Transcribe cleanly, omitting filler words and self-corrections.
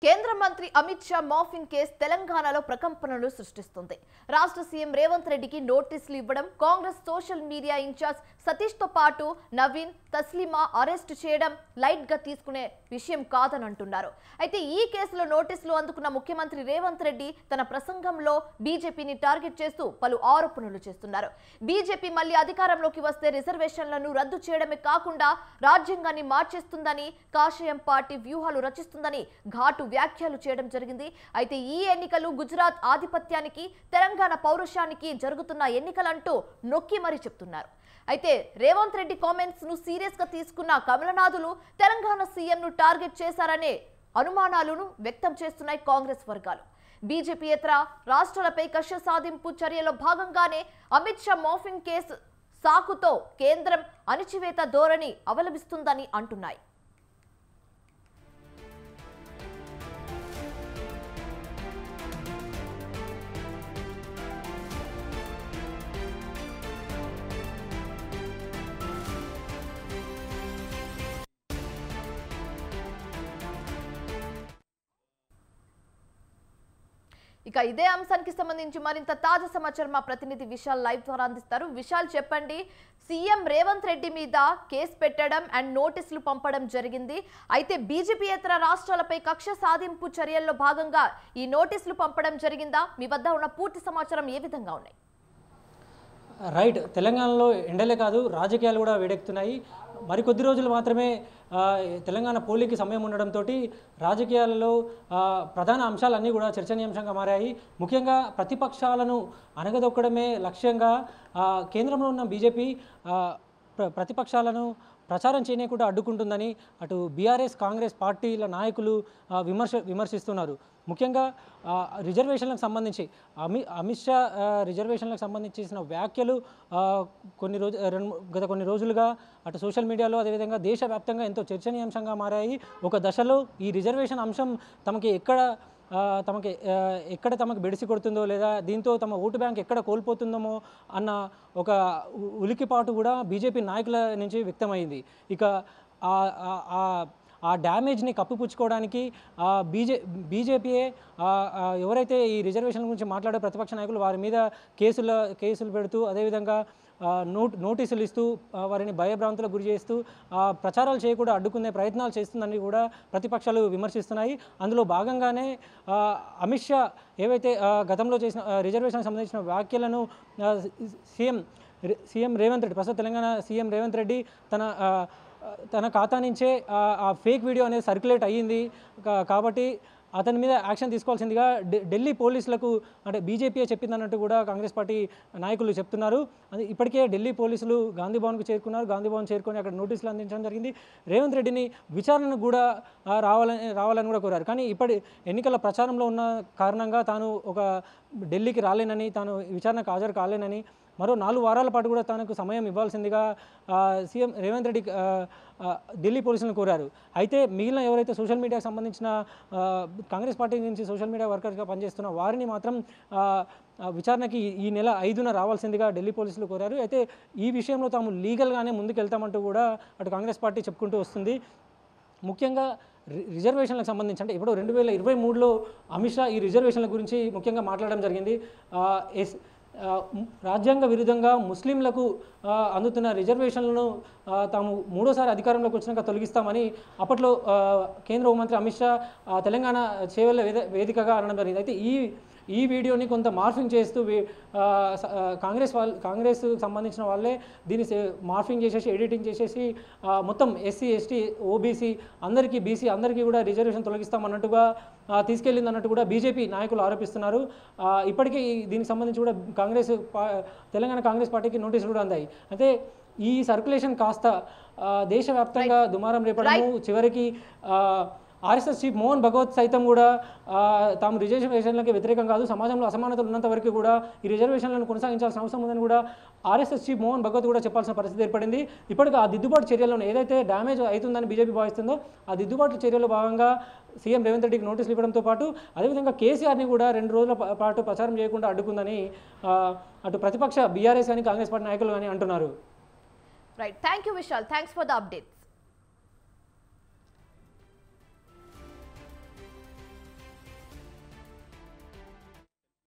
కేంద్ర మంత్రి Amit Shah morphing case తెలంగాణలో ప్రకంపనలు సృష్టిస్తుంది. రాష్ట్ర సీఎం రేవంత్ రెడ్డికి నోటీసులు ఇవ్వడం, Congress social media in-charge Satish తో పాటు నవీన్, తస్లీమా అరెస్ట్ చేయడం లైట్ గా తీసుకునే విషయం కాదని అంటున్నారు. అయితే ఈ కేసులో నోటీసులు అందుకున్న ముఖ్యమంత్రి రేవంత్ రెడ్డి తన ప్రసంగంలో బీజేపీని టార్గెట్ చేస్తూ పలు ఆరోపణలు చేస్తున్నారు. బీజేపీ మళ్లీ అధికారంలోకి వస్తే రిజర్వేషన్లను రద్దు చేయడమే కాకుండా రాజ్యాంగాన్ని మార్చేస్తుందని, కాషాయం పార్టీ వ్యూహాలు రచిస్తుందని ఘాటు వ్యాఖ్యలు చేయడం జరిగింది. అయితే ఈ ఎన్నికలు గుజరాత్ ఆధిపత్యానికి, తెలంగాణ పౌరుషానికి జరుగుతున్న ఎన్నికలంటూ నొక్కి మరీ చెప్తున్నారు. అయితే రేవంత్ రెడ్డి కామెంట్స్ ను సీరియస్ గా తీసుకున్న కమలనాథులు తెలంగాణ సీఎం ను టార్గెట్ చేశారనే అనుమానాలను వ్యక్తం చేస్తున్నాయి కాంగ్రెస్ వర్గాలు. బీజేపీయేతర రాష్ట్రాలపై కక్ష సాధింపు చర్యలో భాగంగానే అమిత్ షా మార్ఫింగ్ కేసు సాకుతో కేంద్రం అణచివేత ధోరణి అవలంబిస్తుందని అంటున్నాయి. ఇక ఇదే అంశానికి సంబంధించి మరింత తాజా సమాచారం మా ప్రతినిధి విశాల్ లైవ్ ద్వారా అందిస్తారు. విశాల్, చెప్పండి, సీఎం రేవంత్ రెడ్డి మీద కేసు పెట్టడం అండ్ నోటీసులు పంపడం జరిగింది. అయితే బీజేపీయేతర రాష్ట్రాలపై కక్ష సాధింపు చర్యల్లో భాగంగా ఈ నోటీసులు పంపడం జరిగిందా? మీ వద్ద ఉన్న పూర్తి సమాచారం ఏ విధంగా ఉన్నాయి? రైట్, తెలంగాణలో ఎండలే కాదు రాజకీయాలు కూడా వేడెక్కుతున్నాయి. మరికొద్ది రోజులు మాత్రమే తెలంగాణ పోలింగ్కి సమయం ఉండడంతో రాజకీయాలలో ప్రధాన అంశాలన్నీ కూడా చర్చనీయాంశంగా మారాయి. ముఖ్యంగా ప్రతిపక్షాలను అణగదొక్కడమే లక్ష్యంగా కేంద్రంలో ఉన్న బీజేపీ ప్రతిపక్షాలను ప్రచారం చేయకుండా అడ్డుకుంటుందని అటు బీఆర్ఎస్, కాంగ్రెస్ పార్టీల నాయకులు విమర్శిస్తున్నారు. ముఖ్యంగా రిజర్వేషన్లకు సంబంధించి అమిత్ షా రిజర్వేషన్లకు సంబంధించి చేసిన వ్యాఖ్యలు గత కొన్ని రోజులుగా అటు సోషల్ మీడియాలో అదేవిధంగా దేశవ్యాప్తంగా ఎంతో చర్చనీయాంశంగా మారాయి. ఒక దశలో ఈ రిజర్వేషన్ అంశం తమకి ఎక్కడ తమకు బెడిసి కొడుతుందో, లేదా దీంతో తమ ఓటు బ్యాంక్ ఎక్కడ కోల్పోతుందో అన్న ఒక ఉలికిపాటు కూడా బీజేపీ నాయకుల నుంచి వ్యక్తమైంది. ఇక ఆ డ్యామేజ్ని కప్పిపుచ్చుకోవడానికి బీజేపీయే ఎవరైతే ఈ రిజర్వేషన్ గురించి మాట్లాడే ప్రతిపక్ష నాయకులు వారి మీద కేసులు పెడుతూ అదేవిధంగా నోటీసులు ఇస్తూ వారిని భయభ్రాంతులకు గురి చేస్తూ ప్రచారాలు చేయకుండా అడ్డుకునే ప్రయత్నాలు చేస్తుందని కూడా ప్రతిపక్షాలు విమర్శిస్తున్నాయి. అందులో భాగంగానే అమిత్ షా ఏవైతే గతంలో చేసిన రిజర్వేషన్కి సంబంధించిన వ్యాఖ్యలను సీఎం రేవంత్ రెడ్డి, ప్రస్తుత తెలంగాణ సీఎం రేవంత్ రెడ్డి తన ఖాతా నుంచే ఆ ఫేక్ వీడియో అనేది సర్క్యులేట్ అయ్యింది కాబట్టి అతని మీద యాక్షన్ తీసుకోవాల్సిందిగా ఢిల్లీ పోలీసులకు, అంటే బీజేపీయే చెప్పిందన్నట్టు కూడా కాంగ్రెస్ పార్టీ నాయకులు చెప్తున్నారు. ఇప్పటికే ఢిల్లీ పోలీసులు గాంధీ భవన్కు చేరుకున్నారు. గాంధీ భవన్ చేరుకొని అక్కడ నోటీసులు అందించడం జరిగింది. రేవంత్ రెడ్డిని విచారణకు కూడా రావాలని కూడా కోరారు. కానీ ఇప్పటి ఎన్నికల ప్రచారంలో ఉన్న కారణంగా తాను ఢిల్లీకి రాలేనని, తాను విచారణకు హాజరు కాలేనని, మరో 4 వారాల పాటు కూడా తనకు సమయం ఇవ్వాల్సిందిగా సీఎం రేవంత్ రెడ్డి ఢిల్లీ పోలీసులను కోరారు. అయితే మిగిలిన ఎవరైతే సోషల్ మీడియాకు సంబంధించిన కాంగ్రెస్ పార్టీ నుంచి సోషల్ మీడియా వర్కర్స్గా పనిచేస్తున్న వారిని మాత్రం విచారణకి ఈ నెల 5న రావాల్సిందిగా ఢిల్లీ పోలీసులు కోరారు. అయితే ఈ విషయంలో తాము లీగల్గానే ముందుకు వెళ్తామంటూ కూడా అటు కాంగ్రెస్ పార్టీ చెప్పుకుంటూ వస్తుంది. ముఖ్యంగా రిజర్వేషన్లకు సంబంధించి అంటే ఇప్పుడు 2023లో అమిత్ షా ఈ రిజర్వేషన్ల గురించి ముఖ్యంగా మాట్లాడడం జరిగింది. రాజ్యాంగ విరుద్ధంగా ముస్లింలకు అందుతున్న రిజర్వేషన్లను తాము 3వ సారి అధికారంలోకి వచ్చినాక తొలగిస్తామని అప్పట్లో కేంద్ర హోంమంత్రి అమిత్ షా తెలంగాణ చేవెళ్ల వేదికగా అనడం జరిగింది. అయితే ఈ వీడియోని కొంత మార్ఫింగ్ చేస్తూ కాంగ్రెస్ సంబంధించిన వాళ్ళే దీన్ని మార్ఫింగ్ చేసేసి ఎడిటింగ్ చేసేసి మొత్తం ఎస్సీ, ఎస్టీ, ఓబీసీ అందరికీ, బీసీ అందరికీ కూడా రిజర్వేషన్ తొలగిస్తామన్నట్టుగా తీసుకెళ్ళిందన్నట్టు కూడా బీజేపీ నాయకులు ఆరోపిస్తున్నారు. ఇప్పటికే దీనికి సంబంధించి కూడా తెలంగాణ కాంగ్రెస్ పార్టీకి నోటీసులు కూడా అందాయి. అయితే ఈ సర్క్యులేషన్ కాస్త దేశవ్యాప్తంగా దుమారం రేపడము, చివరికి ఆర్ఎస్ఎస్ చీఫ్ మోహన్ భగవత్ సైతం కూడా తాము రిజర్వేషన్లకి వ్యతిరేకం కాదు, సమాజంలో అసమానతలు ఉన్నంత వరకు కూడా ఈ రిజర్వేషన్లను కొనసాగించాల్సిన అవసరం ఉందని కూడా ఆర్ఎస్ఎస్ చీఫ్ మోహన్ భగవత్ కూడా చెప్పాల్సిన పరిస్థితి ఏర్పడింది. ఇప్పటికీ ఆ దిద్దుబాటు చర్యలను ఏదైతే డ్యామేజ్ అవుతుందని బీజేపీ భావిస్తుందో ఆ దిద్దుబాటు చర్యలో భాగంగా సీఎం రేవంత్ రెడ్డికి నోటీసులు ఇవ్వడంతో పాటు అదేవిధంగా కేసీఆర్ని కూడా 2 రోజుల పాటు ప్రచారం చేయకుండా అడ్డుకుందని అటు ప్రతిపక్ష బీఆర్ఎస్ కానీ కాంగ్రెస్ పార్టీ నాయకులు కానీ అంటున్నారు. Right, thank you Vishal, thanks for the update.